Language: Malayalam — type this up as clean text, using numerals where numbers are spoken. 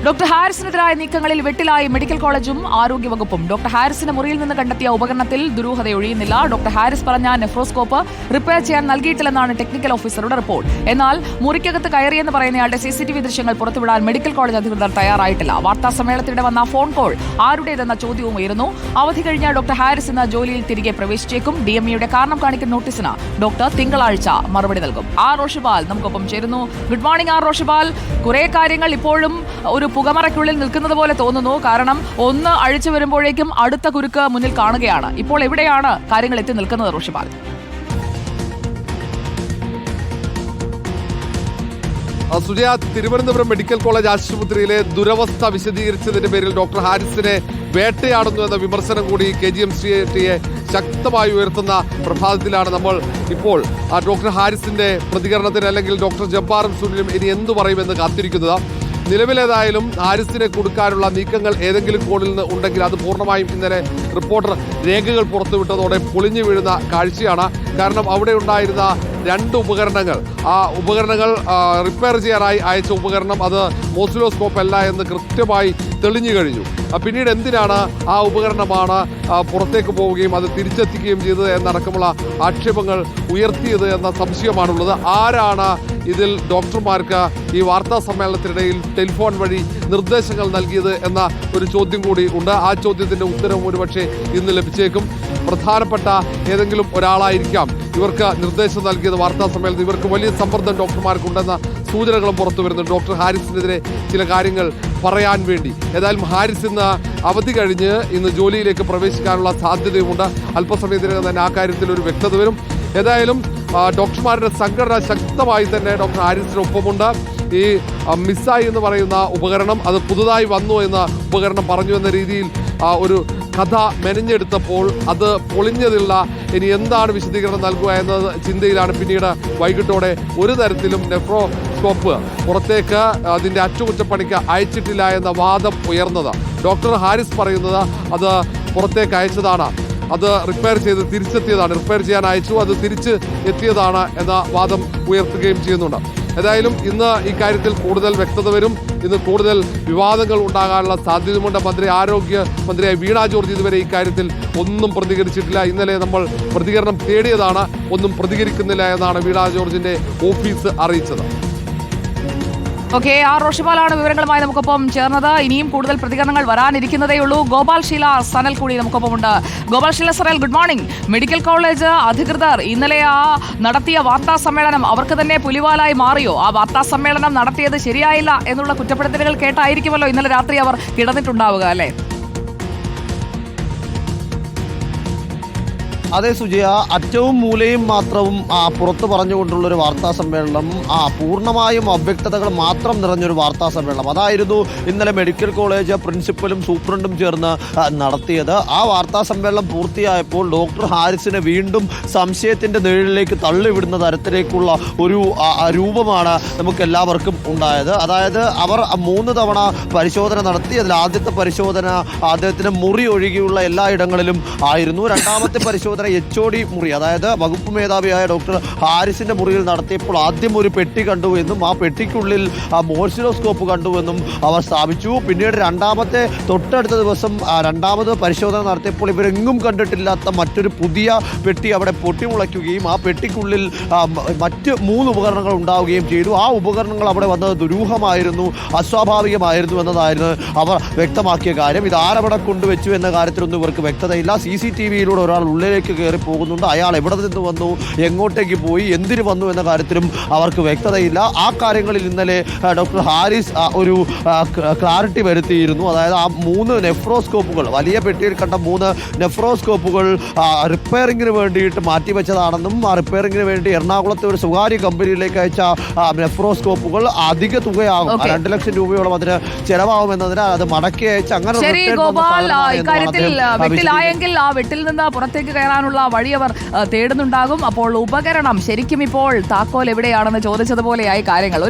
ഡോക്ടർ ഹാരിസിനെതിരായ നീക്കങ്ങളിൽ വെട്ടിലായി മെഡിക്കൽ കോളേജും ആരോഗ്യവകുപ്പും. ഡോക്ടർ ഹാരിസിന് മുറിയിൽ നിന്ന് കണ്ടെത്തിയ ഉപകരണത്തിൽ ദുരൂഹതയൊഴിയുന്നില്ല. ഡോക്ടർ ഹാരിസ് പറഞ്ഞ നെഫ്രോസ്കോപ്പ് റിപ്പയർ ചെയ്യാൻ നൽകിയിട്ടില്ലെന്നാണ് ടെക്നിക്കൽ ഓഫീസറുടെ റിപ്പോർട്ട്. എന്നാൽ മുറിക്കകത്ത് കയറിയെന്ന് പറയുന്നയാളുടെ CCTV ദൃശ്യങ്ങൾ പുറത്തുവിടാൻ മെഡിക്കൽ കോളേജ് അധികൃതർ തയ്യാറായിട്ടില്ല. വാർത്താ സമ്മേളനത്തിനിടെ വന്ന ഫോൺ കോൾ ആരുടേതെന്ന ചോദ്യവും ഉയരുന്നു. അവധി കഴിഞ്ഞ ഡോക്ടർ ഹാരിസ് ഇന്ന് ജോലിയിൽ തിരികെ പ്രവേശിച്ചേക്കും. DMEയുടെ കാരണം കാണിക്കുന്ന നോട്ടീസിന് ഡോക്ടർ തിങ്കളാഴ്ച മറുപടി നൽകും. ആർ റോഷിപാൽ നമുക്കൊപ്പം ചേരുന്നു. Good morning R Roshipal. കുറെ കാര്യങ്ങൾ ഇപ്പോഴും ഒരു പുകമറയ്ക്കുള്ളിൽ നിൽക്കുന്നത് പോലെ തോന്നുന്നു. കാരണം ഒന്ന് അഴിച്ചു വരുമ്പോഴേക്കും അടുത്ത കുരുക്ക് മുന്നിൽ കാണുകയാണ്. ഇപ്പോൾ എവിടെയാണ് കാര്യങ്ങൾ എത്തി നിൽക്കുന്നത് റോഷിപാൽ? സുജയ, തിരുവനന്തപുരം മെഡിക്കൽ കോളേജ് ആശുപത്രിയിലെ ദുരവസ്ഥ വിശദീകരിച്ചതിന്റെ പേരിൽ ഡോക്ടർ ഹാരിസിനെ വേട്ടയാടുന്നു എന്ന വിമർശനം കൂടി KGMCയെ ശക്തമായി ഉയർത്തുന്ന പ്രഭാതത്തിലാണ് നമ്മൾ ഇപ്പോൾ ഡോക്ടർ ഹാരിസിന്റെ പ്രതികരണത്തിന് അല്ലെങ്കിൽ ഡോക്ടർ ജബ്ബാറും സുനിലും ഇനി എന്തു പറയുമെന്ന് കാത്തിരിക്കുന്നത്. നിലവിലേതായാലും ഹാരിസിനെ കൊടുക്കാനുള്ള നീക്കങ്ങൾ ഏതെങ്കിലും കോണിൽ നിന്ന് ഉണ്ടെങ്കിൽ അത് പൂർണ്ണമായും ഇന്നലെ റിപ്പോർട്ടർ രേഖകൾ പുറത്തുവിട്ടതോടെ പൊളിഞ്ഞു വീഴുന്ന കാഴ്ചയാണ്. കാരണം അവിടെ ഉണ്ടായിരുന്ന 2 ഉപകരണങ്ങൾ, ആ ഉപകരണങ്ങൾ റിപ്പയർ ചെയ്യാനായി അയച്ച ഉപകരണം അത് മോസിലോസ്കോപ്പ് അല്ല എന്ന് കൃത്യമായി തെളിഞ്ഞു കഴിഞ്ഞു. പിന്നീട് എന്തിനാണ് ആ ഉപകരണമാണ് പുറത്തേക്ക് പോവുകയും അത് തിരിച്ചെത്തിക്കുകയും ചെയ്തത് എന്നടക്കമുള്ള ആക്ഷേപങ്ങൾ ഉയർത്തിയത് എന്ന സംശയമാണുള്ളത്. ആരാണ് ഇതിൽ ഡോക്ടർമാർക്ക് ഈ വാർത്താ സമ്മേളനത്തിനിടയിൽ ടെലിഫോൺ വഴി നിർദ്ദേശങ്ങൾ നൽകിയത് എന്ന ഒരു ചോദ്യം കൂടി ഉണ്ട്. ആ ചോദ്യത്തിന്റെ ഉത്തരവും ഒരുപക്ഷെ ഇന്ന് ലഭിച്ചേക്കും. പ്രധാനപ്പെട്ട ഏതെങ്കിലും ഒരാളായിരിക്കാം ഇവർക്ക് നിർദ്ദേശം നൽകിയത്. വാർത്താ സമ്മേളനത്തിൽ ഇവർക്ക് വലിയ സമ്മർദ്ദം ഡോക്ടർമാർക്കുണ്ടെന്ന സൂചനകളും പുറത്തു വരുന്നു ഡോക്ടർ ഹാരിസിനെതിരെ ചില കാര്യങ്ങൾ പറയാൻ വേണ്ടി. ഏതായാലും ഹാരിസ് ഇന്ന് അവധി കഴിഞ്ഞ് ഇന്ന് ജോലിയിലേക്ക് പ്രവേശിക്കാനുള്ള സാധ്യതയുമുണ്ട്. അല്പസമയത്തിനകം തന്നെ ആ കാര്യത്തിൽ ഒരു വ്യക്തത വരും. ഏതായാലും ഡോക്ടർമാരുടെ സംഘടന ശക്തമായി തന്നെ ഡോക്ടർ ഹാരിസിനൊപ്പമുണ്ട്. ഈ മിസ്സായി എന്ന് പറയുന്ന ഉപകരണം അത് പുതുതായി വന്നു എന്ന ഉപകരണം പറഞ്ഞു എന്ന രീതിയിൽ ഒരു കഥ മെനഞ്ഞെടുത്തപ്പോൾ അത് പൊളിഞ്ഞതില്ല. ഇനി എന്താണ് വിശദീകരണം നൽകുക എന്ന ചിന്തയിലാണ് പിന്നീട് വൈകിട്ടോടെ ഒരു തരത്തിലും നെഫ്രോസ്കോപ്പ് പുറത്തേക്ക് അതിൻ്റെ അറ്റകുറ്റപ്പണിക്ക് അയച്ചിട്ടില്ല എന്ന വാദം ഉയർന്നത്. ഡോക്ടർ ഹാരിസ് പറയുന്നത് അത് പുറത്തേക്ക് അയച്ചതാണ്, അത് റിപ്പയർ ചെയ്ത് തിരിച്ചെത്തിയതാണ്, റിപ്പയർ ചെയ്യാൻ അയച്ചു അത് തിരിച്ച് എത്തിയതാണ് എന്ന വാദം ഉയർത്തുകയും ചെയ്യുന്നുണ്ട്. ഏതായാലും ഇന്ന് ഈ കാര്യത്തിൽ കൂടുതൽ വ്യക്തത വരും. ഇന്ന് കൂടുതൽ വിവാദങ്ങൾ ഉണ്ടാകാനുള്ള സാധ്യതയുമുണ്ട്. ആരോഗ്യമന്ത്രിയായ വീണ ജോർജ് ഇതുവരെ ഈ കാര്യത്തിൽ ഒന്നും പ്രതികരിച്ചിട്ടില്ല. ഇന്നലെ നമ്മൾ പ്രതികരണം തേടിയതാണ്, ഒന്നും പ്രതികരിക്കുന്നില്ല എന്നാണ് വീണ ജോർജിന്റെ ഓഫീസ് അറിയിച്ചത്. ഓക്കെ, ആർ റോഷിപാലാണ് വിവരങ്ങളുമായി നമുക്കൊപ്പം ചേർന്നത്. ഇനിയും കൂടുതൽ പ്രതികരണങ്ങൾ വരാനിരിക്കുന്നതേയുള്ളൂ. ഗോപാൽ ശീല സനൽ കൂടി നമുക്കൊപ്പമുണ്ട്. ഗോപാൽ ശീല Sanal, good morning. Medical college അധികൃതർ ഇന്നലെ നടത്തിയ വാർത്താ സമ്മേളനം അവർക്ക് തന്നെ പുലിവാലായി മാറിയോ? ആ വാർത്താ സമ്മേളനം നടത്തിയത് ശരിയായില്ല എന്നുള്ള കുറ്റപ്പെടുത്തലുകൾ കേട്ടായിരിക്കുമല്ലോ ഇന്നലെ രാത്രി അവർ കിടന്നിട്ടുണ്ടാവുക, അല്ലേ? അതെ സുജയ, അറ്റവും മൂലയും മാത്രവും പുറത്തു പറഞ്ഞുകൊണ്ടുള്ളൊരു വാർത്താ സമ്മേളനം, പൂർണ്ണമായും അവ്യക്തതകൾ മാത്രം നിറഞ്ഞൊരു വാർത്താ സമ്മേളനം അതായിരുന്നു ഇന്നലെ മെഡിക്കൽ കോളേജ് പ്രിൻസിപ്പലും സൂപ്രണ്ടും ചേർന്ന് നടത്തിയത്. ആ വാർത്താ സമ്മേളനം പൂർത്തിയായപ്പോൾ ഡോക്ടർ ഹാരിസിനെ വീണ്ടും സംശയത്തിൻ്റെ നിഴലിലേക്ക് തള്ളിവിടുന്ന തരത്തിലേക്കുള്ള ഒരു രൂപമാണ് നമുക്ക് എല്ലാവർക്കും ഉണ്ടായത്. അതായത് അവർ 3 തവണ പരിശോധന നടത്തി. അതിൽ ആദ്യത്തെ പരിശോധന അദ്ദേഹത്തിന് മുറി ഒഴികെയുള്ള എല്ലായിടങ്ങളിലും ആയിരുന്നു. രണ്ടാമത്തെ പരിശോധന HOD മുറി, അതായത് വകുപ്പ് മേധാവിയായ ഡോക്ടർ ഹാരിസിന്റെ മുറിയിൽ നടത്തിയപ്പോൾ ആദ്യം ഒരു പെട്ടി കണ്ടുവെന്നും ആ പെട്ടിക്കുള്ളിൽ മോർസിലോസ്കോപ്പ് കണ്ടുവെന്നും അവർ സ്ഥാപിച്ചു. പിന്നീട് തൊട്ടടുത്ത ദിവസം രണ്ടാമത് പരിശോധന നടത്തിയപ്പോൾ ഇവരെങ്ങും കണ്ടിട്ടില്ലാത്ത മറ്റൊരു പുതിയ പെട്ടി അവിടെ പൊട്ടിമുളയ്ക്കുകയും ആ പെട്ടിക്കുള്ളിൽ മറ്റ് 3 ഉപകരണങ്ങൾ ഉണ്ടാവുകയും ചെയ്തു. ആ ഉപകരണങ്ങൾ അവിടെ വന്നത് ദുരൂഹമായിരുന്നു, അസ്വാഭാവികമായിരുന്നു എന്നതായിരുന്നു അവർ വ്യക്തമാക്കിയ കാര്യം. ഇത് ആരവിടെ കൊണ്ടുവച്ചു എന്ന കാര്യത്തിലൊന്നും ഇവർക്ക് വ്യക്തതയില്ല. CCTVയിലൂടെ ഒരാൾ ഉള്ളിലേക്ക് കയറി പോകുന്നുണ്ട്. അയാൾ എവിടെ നിന്ന് വന്നു, എങ്ങോട്ടേക്ക് പോയി, എന്തിനു വന്നു എന്ന കാര്യത്തിലും അവർക്ക് വ്യക്തതയില്ല. ആ കാര്യങ്ങളിൽ ഇന്നലെ ഡോക്ടർ ഹാരിസ് ഒരു ക്ലാരിറ്റി വരുത്തിയിരുന്നു. അതായത് ആ 3 നെഫ്രോസ്കോപ്പുകൾ, വലിയ പെട്ടിയിൽ കണ്ട 3 നെഫ്രോസ്കോപ്പുകൾ റിപ്പയറിങ്ങിന് വേണ്ടിയിട്ട് മാറ്റിവെച്ചതാണെന്നും ആ റിപ്പയറിങ്ങിന് വേണ്ടി എറണാകുളത്തെ ഒരു സ്വകാര്യ കമ്പനിയിലേക്ക് അയച്ച നെഫ്രോസ്കോപ്പുകൾ അധിക തുകയാകും, 2 ലക്ഷം രൂപയോളം അതിന് ചെലവാകുമെന്നതിനാൽ അത് മടക്കി അയച്ച് അങ്ങനെ ആ വെട്ടിൽ നിന്ന് പുറത്തേക്ക് കയറാനുള്ള വഴി അവർ തേടുന്നുണ്ടാകും. അപ്പോൾ ഉപകരണം ശരിക്കും ഇപ്പോൾ താക്കോൽ എവിടെയാണെന്ന് ചോദിച്ചതുപോലെയായി കാര്യങ്ങൾ.